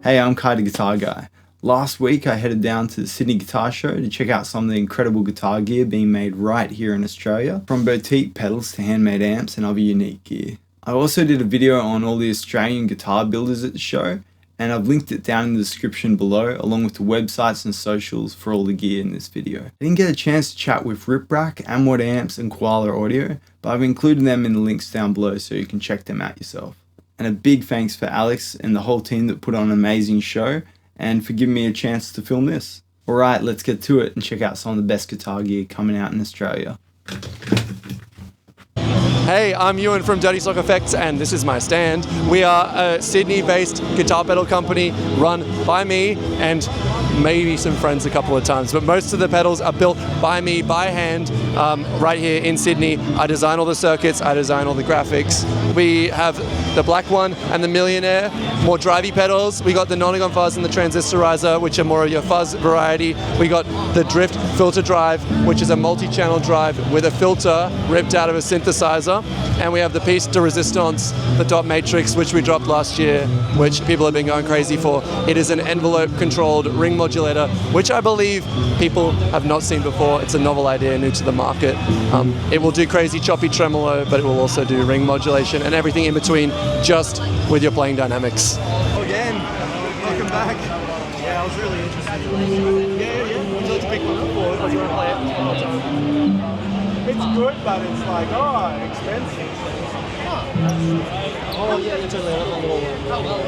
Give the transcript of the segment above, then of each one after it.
Hey, I'm Kai the Guitar Guy. Last week I headed down to the Sydney Guitar Show to check out some of the incredible guitar gear being made right here in Australia, from boutique pedals to handmade amps and other unique gear. I also did a video on all the Australian guitar builders at the show, and I've linked it down in the description below along with the websites and socials for all the gear in this video. I didn't get a chance to chat with Rip-Rac, Amwatts Amps and Koala Audio, but I've included them in the links down below so you can check them out yourself. And a big thanks for Alex and the whole team that put on an amazing show and for giving me a chance to film this. Alright, let's get to it and check out some of the best guitar gear coming out in Australia. Hey, I'm Ewan from Dirty Sock Effects and this is my stand. We are a Sydney-based guitar pedal company run by me and maybe some friends a couple of times, but most of the pedals are built by me, by hand, right here in Sydney. I design all the circuits, I design all the graphics. We have the black one and the Millionaire, more drivey pedals. We got the Nonnegon fuzz and the transistorizer, which are more of your fuzz variety. We got the Drift filter drive, which is a multi-channel drive with a filter ripped out of a synthesizer. And we have the piece de resistance, the dot matrix, which we dropped last year, which people have been going crazy for. It is an envelope-controlled ring modulator, which I believe people have not seen before. It's a novel idea, new to the market. It will do crazy choppy tremolo, but it will also do ring modulation and everything in between, just with your playing dynamics. Again, welcome back. Yeah, I was really interested in this. Yeah. Would you like to pick one up or do you want to play it all the time? It's good, but it's like, expensive. Oh yeah, it's only a little one. Oh well,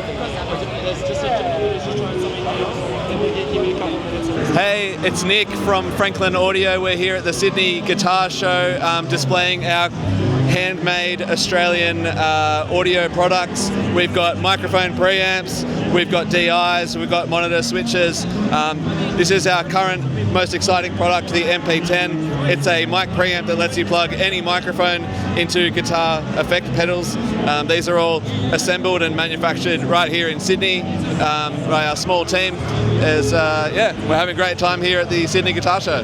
it's just trying something else. Give me a couple of minutes. Hey, it's Nick from Franklin Audio. We're here at the Sydney Guitar Show displaying our handmade Australian audio products. We've got microphone preamps, we've got DIs, we've got monitor switches. This is our current most exciting product, the MP10. It's a mic preamp that lets you plug any microphone into guitar effect pedals. These are all assembled and manufactured right here in Sydney by our small team. We're having a great time here at the Sydney Guitar Show.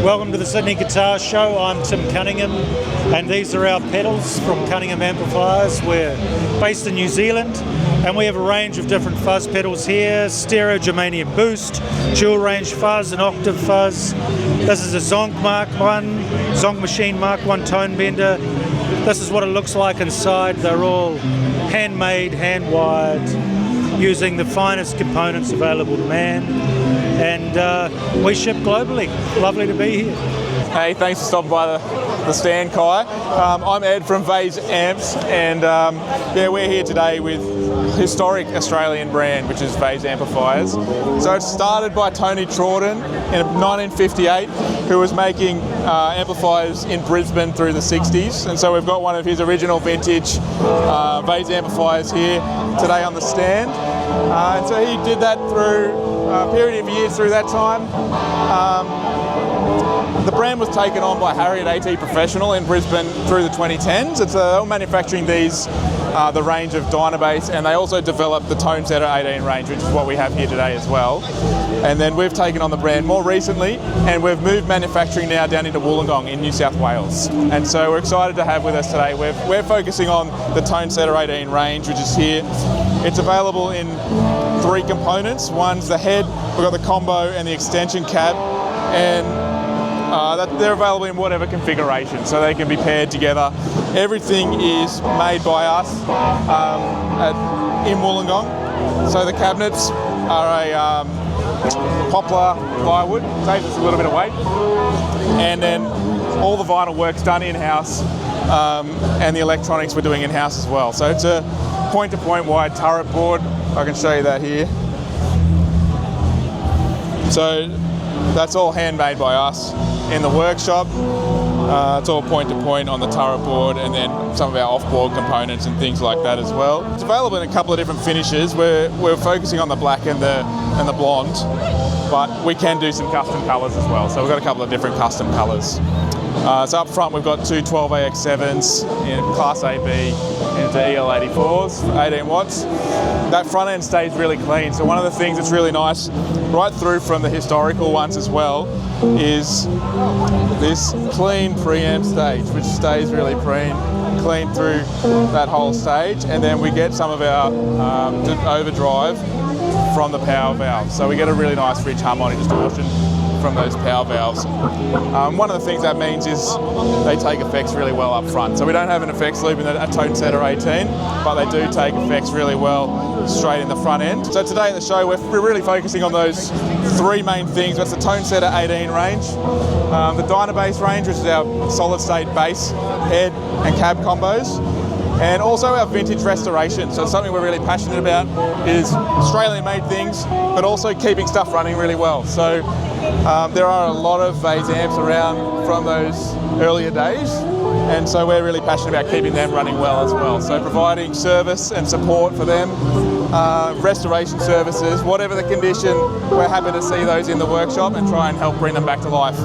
Welcome to the Sydney Guitar Show. I'm Tim Cunningham and these are our pedals from Cunningham Amplifiers. We're based in New Zealand and we have a range of different fuzz pedals here: stereo germanium boost, dual range fuzz and octave fuzz. This is a Zonk Machine Mark 1 tone bender. This is what it looks like inside. They're all handmade, hand-wired, using the finest components available to man. And we ship globally. Lovely to be here. Hey, thanks for stopping by the stand, Kai. I'm Ed from Vase Amps, and we're here today with historic Australian brand, which is Vase Amplifiers. So it started by Tony Troughton in 1958, who was making amplifiers in Brisbane through the 60s, and so we've got one of his original vintage Vase Amplifiers here today on the stand. And so he did that through a period of years through that time. The brand was taken on by Harriet AT Professional in Brisbane through the 2010s. They were manufacturing these, the range of Dynabass, and they also developed the Tone Setter 18 range, which is what we have here today as well. And then we've taken on the brand more recently, and we've moved manufacturing now down into Wollongong in New South Wales. And so we're excited to have with us today. We're focusing on the Tone Setter 18 range, which is here. It's available in 3 components. One's the head, we've got the combo and the extension cab, and they're available in whatever configuration, so they can be paired together. Everything is made by us in Wollongong. So the cabinets are a poplar plywood, saves us a little bit of weight, and then all the vinyl work's done in-house, and the electronics we're doing in-house as well. So it's a point-to-point wide turret board. I can show you that here. So that's all handmade by us in the workshop. It's all point-to-point on the turret board, and then some of our off-board components and things like that as well. It's available in a couple of different finishes. We're focusing on the black and the blonde, but we can do some custom colours as well. So we've got a couple of different custom colours. So up front we've got two 12AX7s in Class AB into EL84s for 18 watts. That front end stays really clean. So one of the things that's really nice, right through from the historical ones as well, is this clean preamp stage, which stays really clean through that whole stage. And then we get some of our overdrive from the power valve. So we get a really nice rich harmonic distortion from those power valves. One of the things that means is they take effects really well up front. So we don't have an effects loop in a tone setter 18, but they do take effects really well straight in the front end. So today at the show we're really focusing on those three main things. That's the tone setter 18 range, the Dynabass range, which is our solid state bass, head and cab combos, and also our vintage restoration. So something we're really passionate about is Australian made things, but also keeping stuff running really well. So there are a lot of Vase Amps around from those earlier days, and so we're really passionate about keeping them running well as well. So providing service and support for them, restoration services, whatever the condition, we're happy to see those in the workshop and try and help bring them back to life.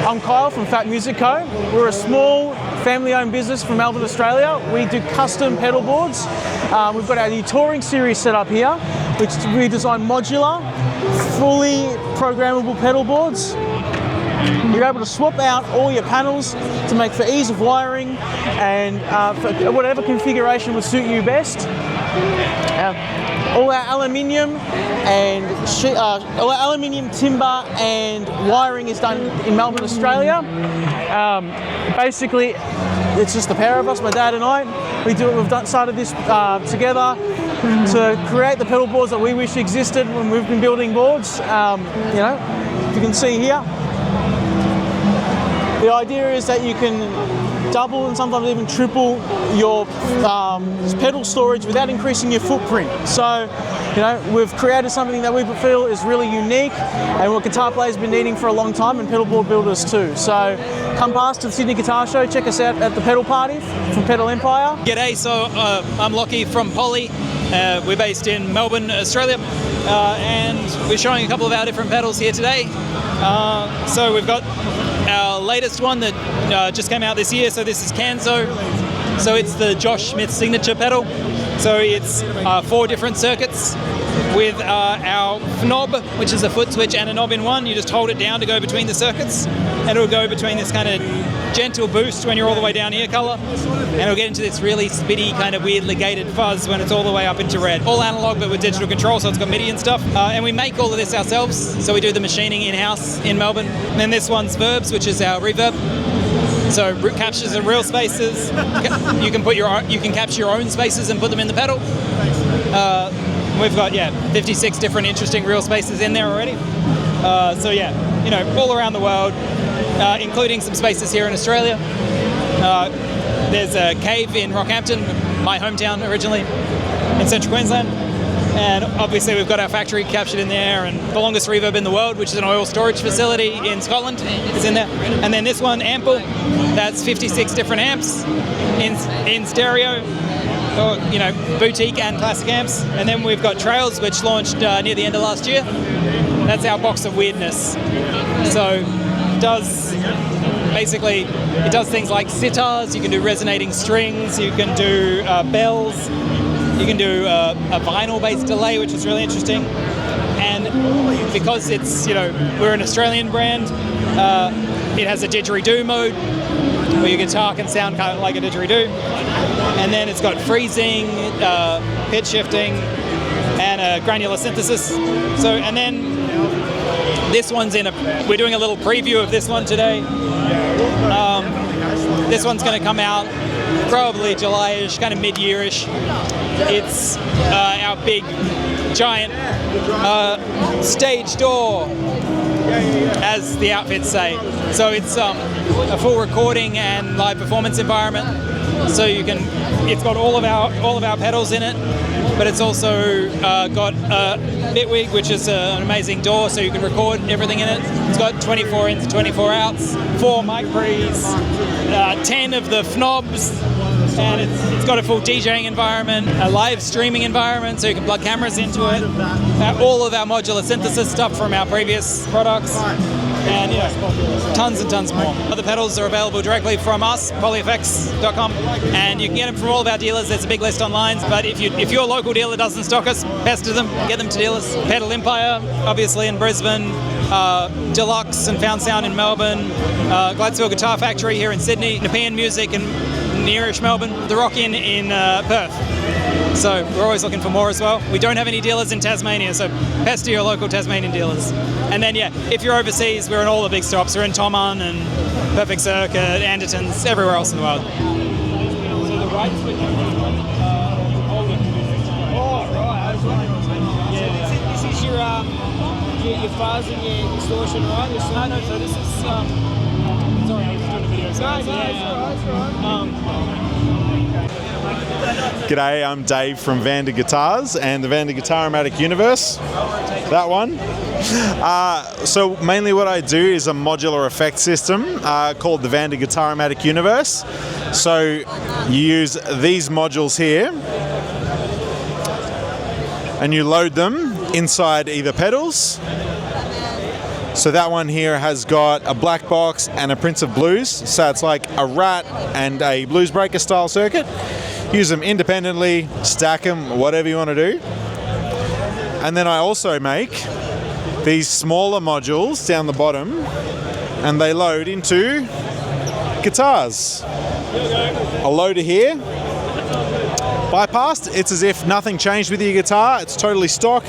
I'm Koala from Phatt Music Co. We're a small family-owned business from Melbourne, Australia. We do custom pedal boards. We've got our new touring series set up here, which we design modular, fully programmable pedal boards. You're able to swap out all your panels to make for ease of wiring and for whatever configuration would suit you best. All our aluminium and all our aluminium timber and wiring is done in Melbourne, Australia. Basically, it's just the pair of us, my dad and I. We've started this together to create the pedal boards that we wish existed when we've been building boards. You know, if you can see here, the idea is that you can double and sometimes even triple your pedal storage without increasing your footprint. So, you know, we've created something that we feel is really unique and what guitar players have been needing for a long time, and pedal board builders too. So come past to the Sydney Guitar Show, check us out at the Pedal Party from Pedal Empire. G'day, so I'm Lockie from Poly. We're based in Melbourne, Australia, and we're showing a couple of our different pedals here today. So we've got our latest one that just came out this year, so this is Canzo. So it's the Josh Smith signature pedal. So it's 4 different circuits with our knob, which is a foot switch and a knob in one. You just hold it down to go between the circuits, and it'll go between this kind of gentle boost when you're all the way down ear color, and it'll get into this really spitty kind of weirdly gated fuzz when it's all the way up into red. All analog but with digital control, so it's got MIDI and stuff. And we make all of this ourselves, so we do the machining in-house in Melbourne. And then this one's Verbs, which is our reverb. So it captures the real spaces. You can capture your own spaces and put them in the pedal. We've got 56 different interesting real spaces in there already. So yeah, you know, all around the world, including some spaces here in Australia. There's a cave in Rockhampton, my hometown originally, in central Queensland. And obviously we've got our factory captured in there, and the longest reverb in the world, which is an oil storage facility in Scotland, is in there. And then this one, Ample, that's 56 different amps in stereo, or, you know, boutique and classic amps. And then we've got Trails, which launched near the end of last year. That's our box of weirdness. So it does things like sitars, you can do resonating strings, you can do bells, you can do a vinyl-based delay, which is really interesting. And because it's, you know, we're an Australian brand, it has a didgeridoo mode, where your guitar can sound kind of like a didgeridoo. And then it's got freezing, pitch shifting, and a granular synthesis. So, and then this one's we're doing a little preview of this one today. This one's going to come out probably July-ish, kind of mid-year-ish. It's our big, giant stage door, as the outfits say. So it's a full recording and live performance environment. So it's got all of our pedals in it, but it's also got Bitwig, which is an amazing DAW, so you can record everything in it. It's got 24 ins, 24 outs, 4 mic pre's, 10 of the knobs, and it's got a full DJing environment, a live streaming environment, so you can plug cameras into it. All of our modular synthesis stuff from our previous products, and tons and tons more. Other pedals are available directly from us, polyeffects.com, and you can get them from all of our dealers. There's a big list online, but if your local dealer doesn't stock us, pester them, get them to dealers. Pedal Empire, obviously in Brisbane, Deluxe and Found Sound in Melbourne, Gladstone Guitar Factory here in Sydney, Nepean Music in nearish Melbourne, The Rock in Perth. So we're always looking for more as well. We don't have any dealers in Tasmania, so pester your local Tasmanian dealers. And then if you're overseas, we're in all the big stops. We're in Thomond and Perfect Circuit, Anderton's, everywhere else in the world. So the right switch, this is your fuzz and your distortion, right? No, so this is sorry, I was doing a video. G'day, I'm Dave from Vander Guitars and the Vander Guitar-O-Matic Universe. That one. So mainly what I do is a modular effect system called the Vander Guitar-O-Matic Universe. So you use these modules here and you load them inside either pedals. So that one here has got a black box and a Prince of Blues. So it's like a Rat and a Blues Breaker style circuit. Use them independently, stack them, whatever you want to do. And then I also make these smaller modules down the bottom and they load into guitars. A loader here, bypassed. It's as if nothing changed with your guitar. It's totally stock,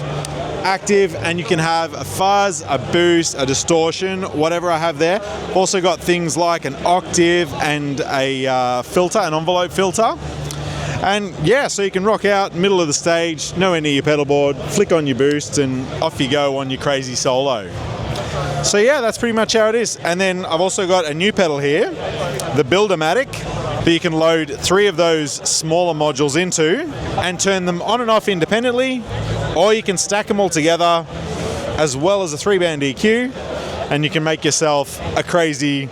active, and you can have a fuzz, a boost, a distortion, whatever I have there. Also got things like an octave and a filter, an envelope filter. And yeah, so you can rock out, middle of the stage, nowhere near your pedal board, flick on your boost and off you go on your crazy solo. So yeah, that's pretty much how it is. And then I've also got a new pedal here, the Build-O-Matic, that you can load 3 of those smaller modules into and turn them on and off independently, or you can stack them all together as well as a 3-band EQ, and you can make yourself a crazy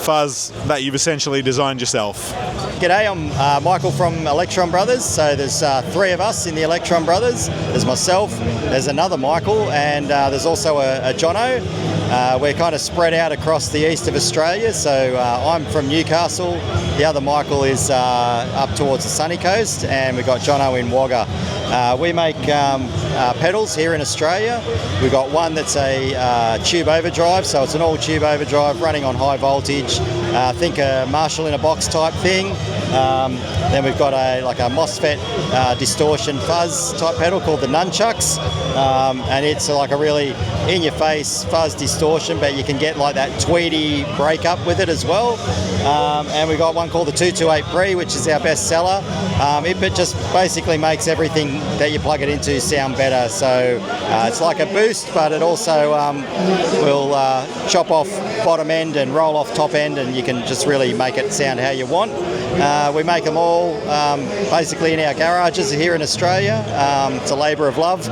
fuzz that you've essentially designed yourself. G'day, I'm Michael from Electron Brothers. So there's 3 of us in the Electron Brothers. There's myself, there's another Michael, and there's also a Jono. We're kind of spread out across the east of Australia. So I'm from Newcastle. The other Michael is up towards the sunny coast, and we've got Jono in Wagga. We make pedals here in Australia. We've got one that's a tube overdrive, so it's an all tube overdrive running on high voltage. Think a Marshall in a box type thing. Then we've got a MOSFET distortion fuzz type pedal called the Nunchucks, and it's like a really in-your-face fuzz distortion, but you can get like that tweedy breakup with it as well. And we've got one called the 228 Pre, which is our best seller. It just basically makes everything that you plug it into sound better. So it's like a boost, but it also will chop off bottom end and roll off top end, and you can just really make it sound how you want. We make them all basically in our garages here in Australia. It's a labour of love.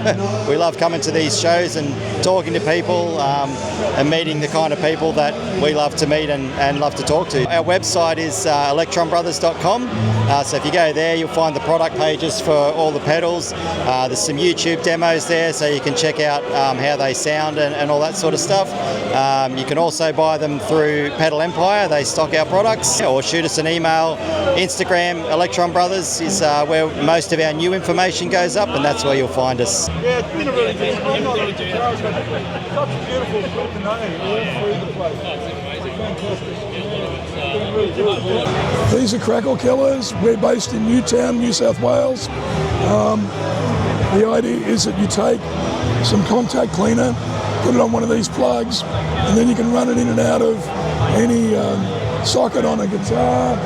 We love coming to these shows and talking to people and meeting the kind of people that we love to meet and love to talk to. Our website is electronbrothers.com. So if you go there, you'll find the product pages for all the pedals. There's some YouTube demos there, so you can check out how they sound and all that sort of stuff. You can also buy them through Pedal Empire. They stock our products, or shoot us an email. Instagram, Electron Brothers, is where most of our new information goes up, and that's where you'll find us. Yeah, it's been a really good time. Such a beautiful group to know all through the place. Fantastic. These are Krackle Killers. We're based in Newtown, New South Wales. The idea is that you take some contact cleaner, put it on one of these plugs, and then you can run it in and out of any socket on a guitar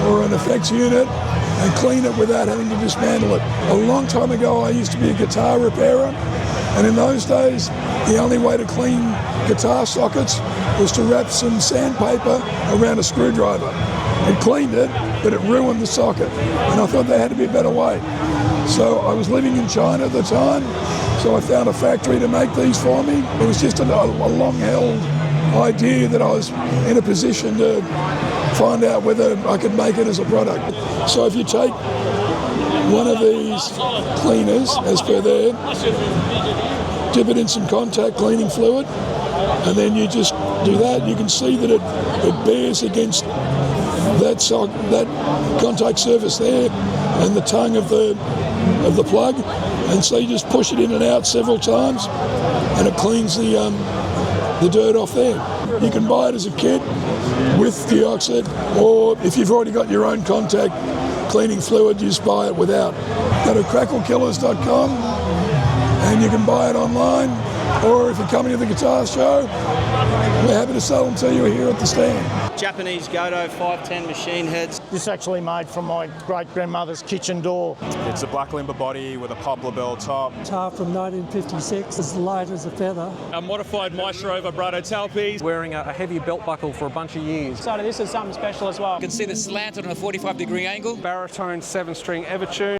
or an effects unit and clean it without having to dismantle it. A long time ago I used to be a guitar repairer, and in those days the only way to clean guitar sockets was to wrap some sandpaper around a screwdriver. It cleaned it, but it ruined the socket, and I thought there had to be a better way. So I was living in China at the time, so So I found a factory to make these for me. It was just a long-held idea that I was in a position to find out whether I could make it as a product. So if you take one of these cleaners, as per there, dip it in some contact cleaning fluid, and then you just do that, you can see that it bears against that contact surface there and the tongue of the plug, and so you just push it in and out several times and it cleans the dirt off there. You can buy it as a kit with deoxit, or if you've already got your own contact cleaning fluid, you just buy it without. Go to cracklekillers.com and you can buy it online, or if you're coming to the guitar show, we're happy to sell them to you here at the stand. Japanese Godo 510 machine heads. This is actually made from my great-grandmother's kitchen door. It's a black limber body with a poplar bell top. Guitar from 1956, as light as a feather. A modified Maestro vibrato tailpiece. Wearing a heavy belt buckle for a bunch of years. So this is something special as well. You can see the slanted on a 45-degree angle. Baritone 7-string Evertune.